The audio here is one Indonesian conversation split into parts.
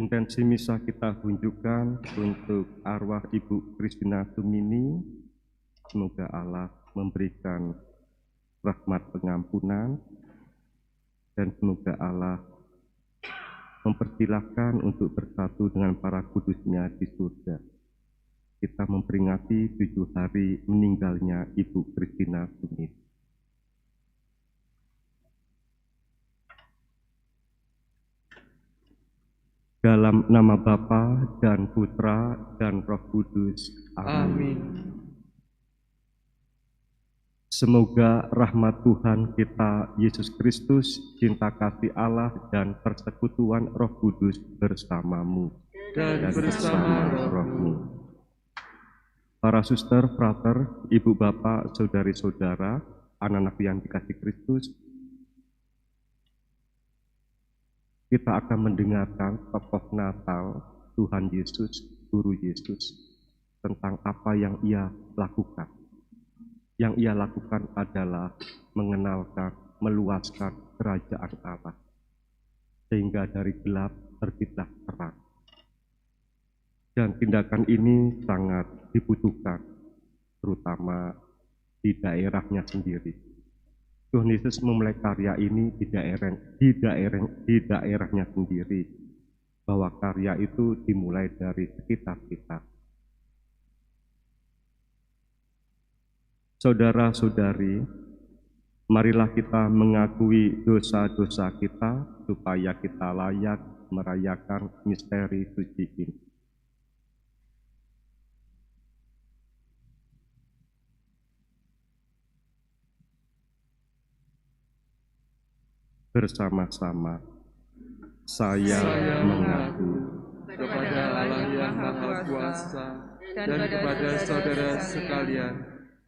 Intensi misa kita tunjukkan untuk arwah Ibu Christina Tumini. Semoga Allah memberikan rahmat pengampunan dan semoga Allah mempersilahkan untuk bersatu dengan para kudusnya di surga. Kita memperingati 7 hari meninggalnya Ibu Christina Tumini. Dalam nama Bapa dan Putra dan Roh Kudus. Amin. Semoga rahmat Tuhan kita Yesus Kristus, cinta kasih Allah dan persekutuan Roh Kudus bersamamu dan bersama rohmu. Para suster, frater, ibu bapak, saudari-saudara, anak-anak yang dikasihi Kristus, kita akan mendengarkan tokoh Natal Tuhan Yesus, Guru Yesus, tentang apa yang Ia lakukan. Yang Ia lakukan adalah mengenalkan, meluaskan kerajaan Allah, sehingga dari gelap terbitlah terang. Dan tindakan ini sangat dibutuhkan, terutama di daerahnya sendiri. Tuhan Yesus memulai karya ini di daerahnya sendiri, bahwa karya itu dimulai dari sekitar kita. Saudara-saudari, marilah kita mengakui dosa-dosa kita supaya kita layak merayakan misteri suci ini. Bersama-sama, saya mengaku kepada Allah yang Maha Kuasa dan kepada saudara sekalian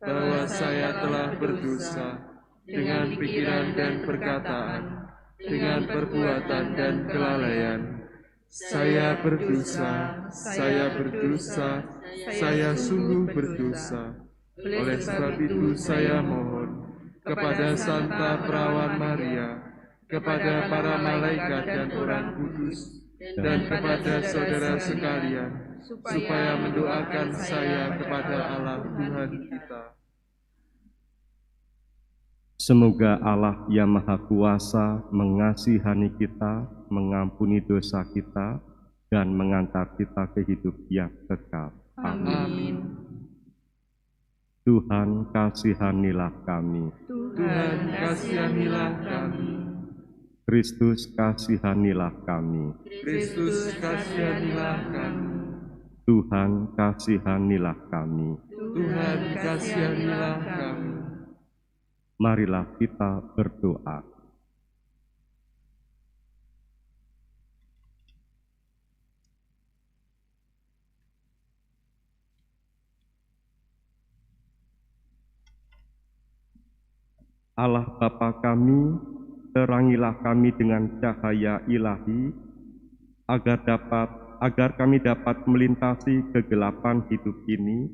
bahwa saya telah berdosa dengan pikiran dan perkataan, dengan perbuatan dan kelalaian. Saya berdosa, saya sungguh berdosa. Oleh sebab itu saya mohon kepada Santa Perawan Maria, kepada para malaikat dan orang kudus, dan kepada saudara sekalian, supaya mendoakan saya kepada Allah Tuhan kita. Semoga Allah yang Maha Kuasa mengasihani kita, mengampuni dosa kita, dan mengantar kita ke hidup yang kekal. Amin. Tuhan kasihanilah kami. Tuhan kasihanilah kami. Kristus kasihanilah kami. Kristus kasihanilah kami. Tuhan kasihanilah kami. Tuhan kasihanilah kami. Marilah kita berdoa. Allah Bapa kami, terangilah kami dengan cahaya ilahi, agar kami dapat melintasi kegelapan hidup ini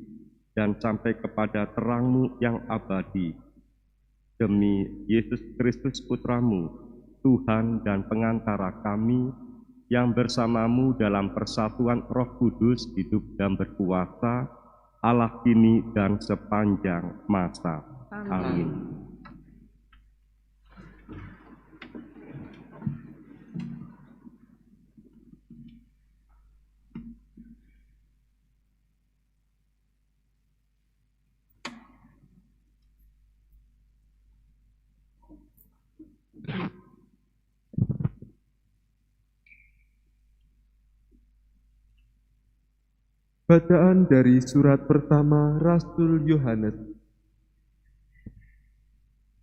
dan sampai kepada terang-Mu yang abadi. Demi Yesus Kristus Putra-Mu, Tuhan dan pengantara kami, yang bersama-Mu dalam persatuan Roh Kudus hidup dan berkuasa, Allah kini dan sepanjang masa. Amin. Bacaan dari surat pertama Rasul Yohanes.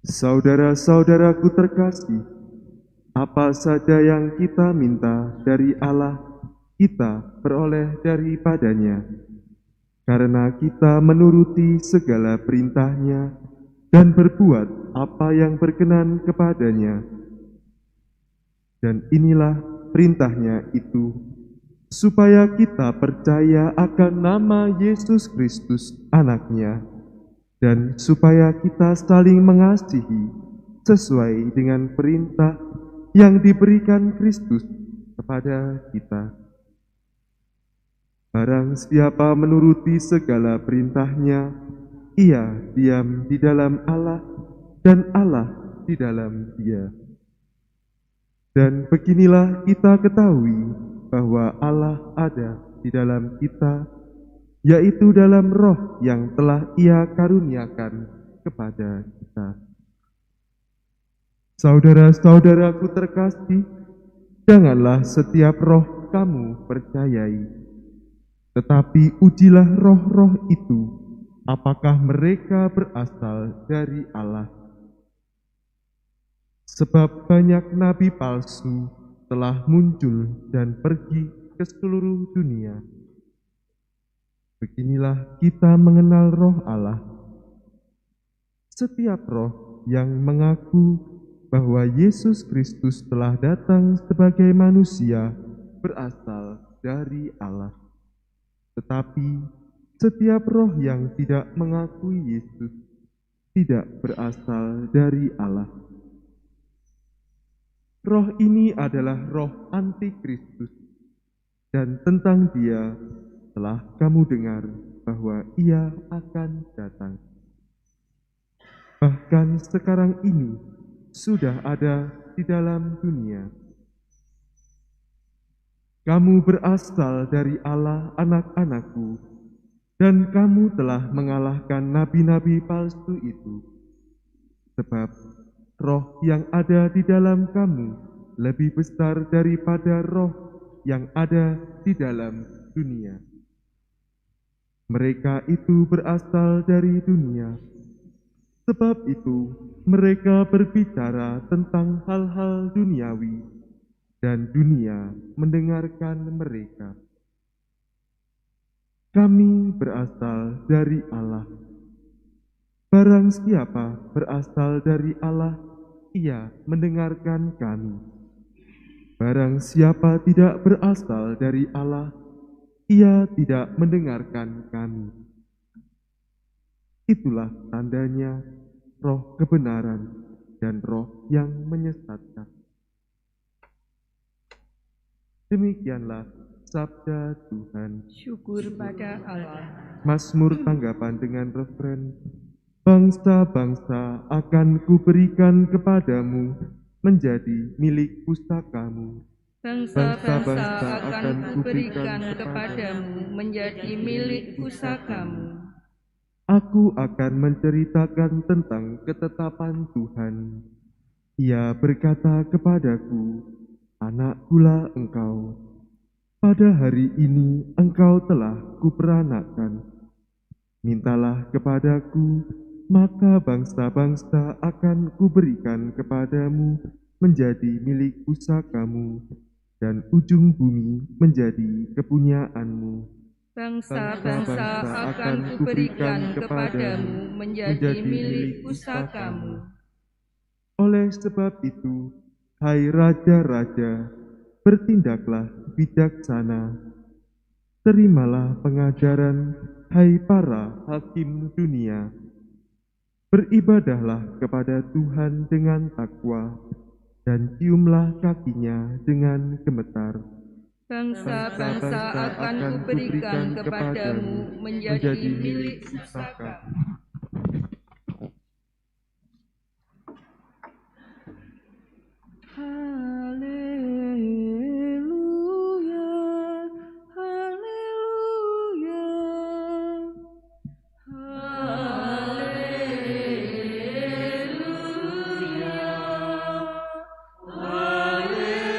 Saudara-saudaraku terkasih, apa saja yang kita minta dari Allah, kita peroleh daripadanya, karena kita menuruti segala perintahnya dan berbuat apa yang berkenan kepadanya. Dan inilah perintahnya itu, supaya kita percaya akan nama Yesus Kristus, Anaknya, dan supaya kita saling mengasihi sesuai dengan perintah yang diberikan Kristus kepada kita. Barang siapa menuruti segala perintahnya, ia diam di dalam Allah dan Allah di dalam dia. Dan beginilah kita ketahui bahwa Allah ada di dalam kita, yaitu dalam Roh yang telah Ia karuniakan kepada kita. Saudara-saudaraku terkasih, janganlah setiap roh kamu percayai, tetapi ujilah roh-roh itu, apakah mereka berasal dari Allah. Sebab banyak nabi palsu telah muncul dan pergi ke seluruh dunia. Beginilah kita mengenal roh Allah. Setiap roh yang mengaku bahwa Yesus Kristus telah datang sebagai manusia berasal dari Allah. Tetapi setiap roh yang tidak mengakui Yesus tidak berasal dari Allah. Roh ini adalah roh antikristus, dan tentang dia telah kamu dengar bahwa ia akan datang. Bahkan sekarang ini sudah ada di dalam dunia. Kamu berasal dari Allah, anak-anakku, dan kamu telah mengalahkan nabi-nabi palsu itu. Sebab roh yang ada di dalam kamu lebih besar daripada roh yang ada di dalam dunia. Mereka itu berasal dari dunia. Sebab itu mereka berbicara tentang hal-hal duniawi, dan dunia mendengarkan mereka. Kami berasal dari Allah. Barang siapa berasal dari Allah, ia mendengarkan kami. Barang siapa tidak berasal dari Allah, ia tidak mendengarkan kami. Itulah tandanya roh kebenaran dan roh yang menyesatkan. Demikianlah sabda Tuhan. Syukur pada Allah. Mazmur tanggapan dengan referen, bangsa-bangsa akan kuberikan kepadamu menjadi milik pusakamu. Bangsa-bangsa akan kuberikan kepadamu menjadi milik pusakamu. Aku akan menceritakan tentang ketetapan Tuhan. Ia berkata kepadaku, "Anakkulah engkau. Pada hari ini engkau telah kuperanakkan. Mintalah kepadaku, maka bangsa-bangsa akan kuberikan kepadamu menjadi milik pusakamu, dan ujung bumi menjadi kepunyaanmu." Bangsa-bangsa akan kuberikan kepadamu menjadi milik pusakamu. Oleh sebab itu, hai raja-raja, bertindaklah bijaksana. Terimalah pengajaran, hai para hakim dunia. Beribadahlah kepada Tuhan dengan takwa, dan ciumlah kakinya dengan gemetar. Bangsa-bangsa akan kuberikan kepadamu menjadi milik pusakamu. Haleluya, haleluya, haleluya, haleluya.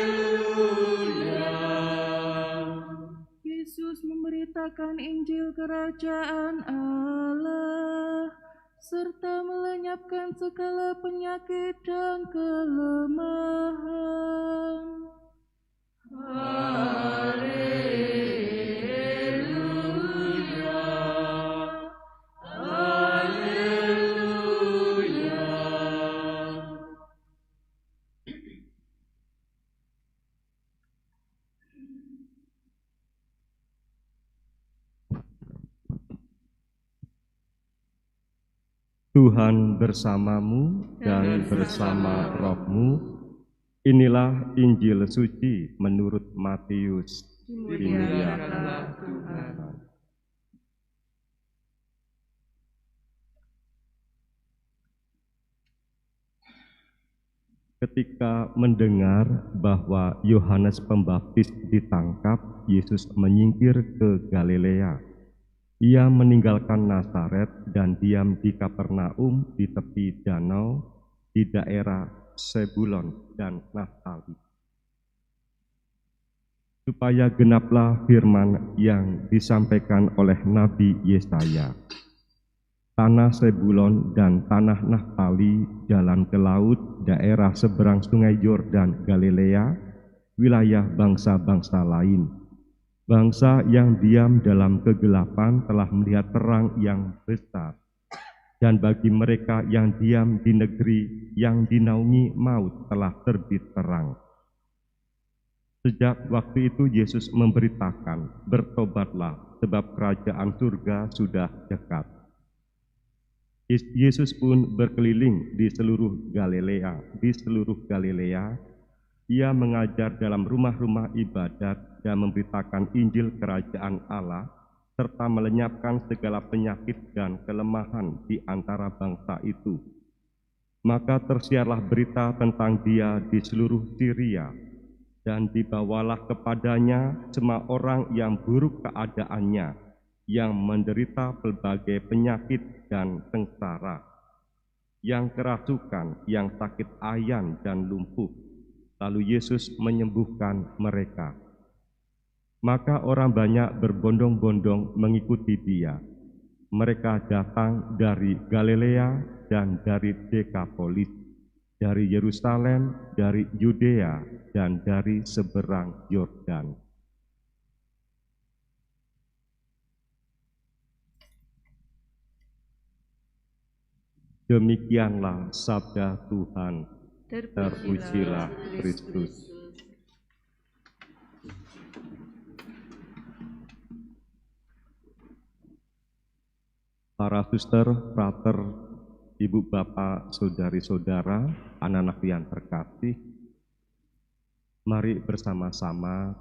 Yesus memberitakan Injil Kerajaan Allah, serta melenyapkan segala penyakit dan kelemahan. Haleluya, haleluya. Tuhan bersamamu dan bersama rohmu. Inilah Injil suci menurut Matius. Dimuliakanlah Tuhan. Ketika mendengar bahwa Yohanes Pembaptis ditangkap, Yesus menyingkir ke Galilea. Ia meninggalkan Nazaret dan diam di Kapernaum di tepi danau di daerah Zebulon dan Naftali. Supaya genaplah firman yang disampaikan oleh Nabi Yesaya. Tanah Zebulon dan tanah Naftali, jalan ke laut, daerah seberang sungai Yordan, Galilea, wilayah bangsa-bangsa lain. Bangsa yang diam dalam kegelapan telah melihat terang yang besar. Dan bagi mereka yang diam di negeri yang dinaungi maut telah terbit terang. Sejak waktu itu Yesus memberitakan, bertobatlah sebab kerajaan surga sudah dekat. Yesus pun berkeliling di seluruh Galilea. Ia mengajar dalam rumah-rumah ibadat dan memberitakan Injil Kerajaan Allah, serta melenyapkan segala penyakit dan kelemahan di antara bangsa itu. Maka tersiarlah berita tentang Dia di seluruh Syria, dan dibawalah kepadanya semua orang yang buruk keadaannya, yang menderita berbagai penyakit dan sengsara, yang kerasukan, yang sakit ayan dan lumpuh. Lalu Yesus menyembuhkan mereka. Maka orang banyak berbondong-bondong mengikuti Dia. Mereka datang dari Galilea dan dari Dekapolis, dari Yerusalem, dari Yudea, dan dari seberang Yordan. Demikianlah sabda Tuhan. Terpujilah Kristus. Para suster, frater, ibu bapak, saudari-saudara, anak-anak yang terkasih, mari bersama-sama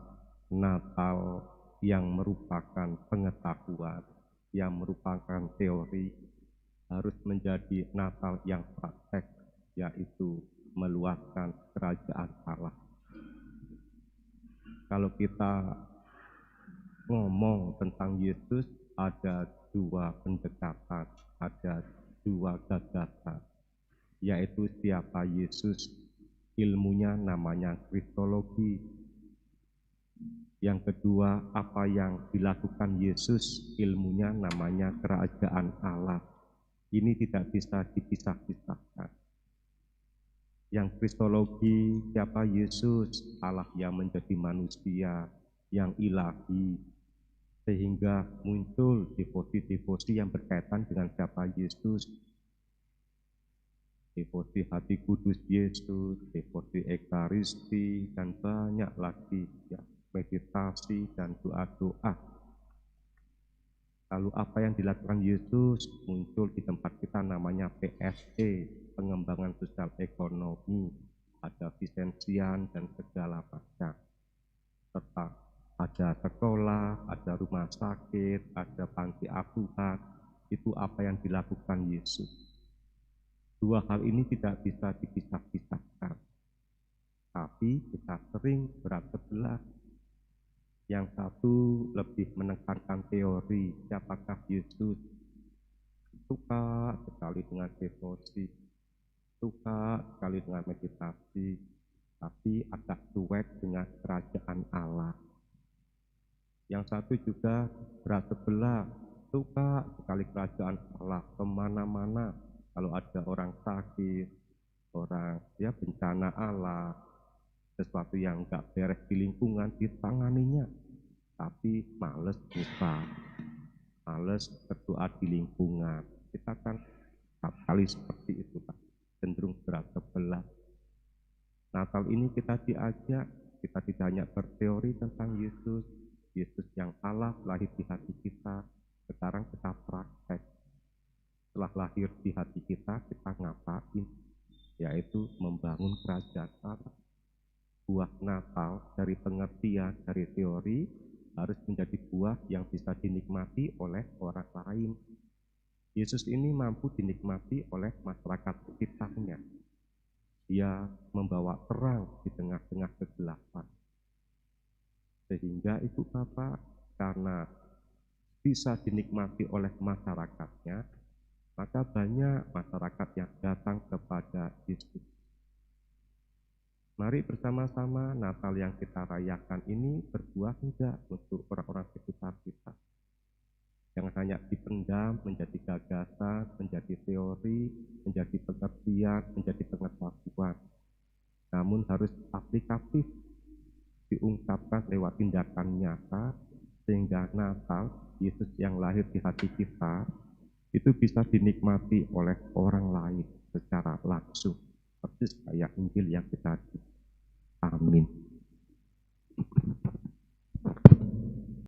Natal yang merupakan pengetahuan, yang merupakan teori, harus menjadi Natal yang praktek, yaitu meluaskan kerajaan Allah. Kalau kita ngomong tentang Yesus, ada dua pendekatan, ada dua gagasan, yaitu siapa Yesus, ilmunya namanya kristologi. Yang kedua, apa yang dilakukan Yesus, ilmunya namanya kerajaan Allah. Ini tidak bisa dipisah-pisahkan. Yang kristologi, siapa Yesus, Allah yang menjadi manusia, yang ilahi, sehingga muncul devosi-devosi yang berkaitan dengan siapa Yesus. Devosi hati kudus Yesus, devosi ekaristi, dan banyak lagi ya, meditasi dan doa-doa. Lalu apa yang dilakukan Yesus, muncul di tempat kita namanya PSE, pengembangan sosial ekonomi, ada Visensian dan segala macam, serta ada sekolah, ada rumah sakit, ada panti asuhan. Itu apa yang dilakukan Yesus. Dua hal ini tidak bisa dipisah-pisahkan, tapi kita sering berat sebelah. Yang satu lebih menekankan teori, siapakah Yesus, suka sekali dengan devosi, suka sekali dengan meditasi, tapi agak cuek dengan kerajaan Allah. Yang satu juga berat sebelah, suka sekali kerajaan Allah, kemana-mana. Kalau ada orang sakit, orang ya bencana Allah, sesuatu yang enggak beres di lingkungan, ditanganinya, tapi males buka, males berdoa di lingkungan. Kita kan kali seperti itu, Pak, cenderung berat sebelah. Natal ini kita diajak, kita tidak hanya berteori tentang Yesus, Yesus yang Allah lahir di hati kita, sekarang kita praktek. Setelah lahir di hati kita ngapain? Yaitu membangun kerajaan Allah. Buah Natal dari pengertian, dari teori, harus menjadi buah yang bisa dinikmati oleh orang lain. Yesus ini mampu dinikmati oleh masyarakat sekitarnya. Dia membawa terang di tengah-tengah kegelapan. Sehingga Ibu Bapak, karena bisa dinikmati oleh masyarakatnya, maka banyak masyarakat yang datang kepada Yesus. Mari bersama-sama Natal yang kita rayakan ini berbuah enggak untuk orang-orang sekitar kita. Yang hanya dipendam menjadi gagasan, menjadi teori, menjadi pengertian, menjadi pengetahuan. Namun harus aplikatif, diungkapkan lewat tindakan nyata, sehingga Natal, Yesus yang lahir di hati kita, itu bisa dinikmati oleh orang lain secara langsung, persis kayak Injil yang kita. Amin.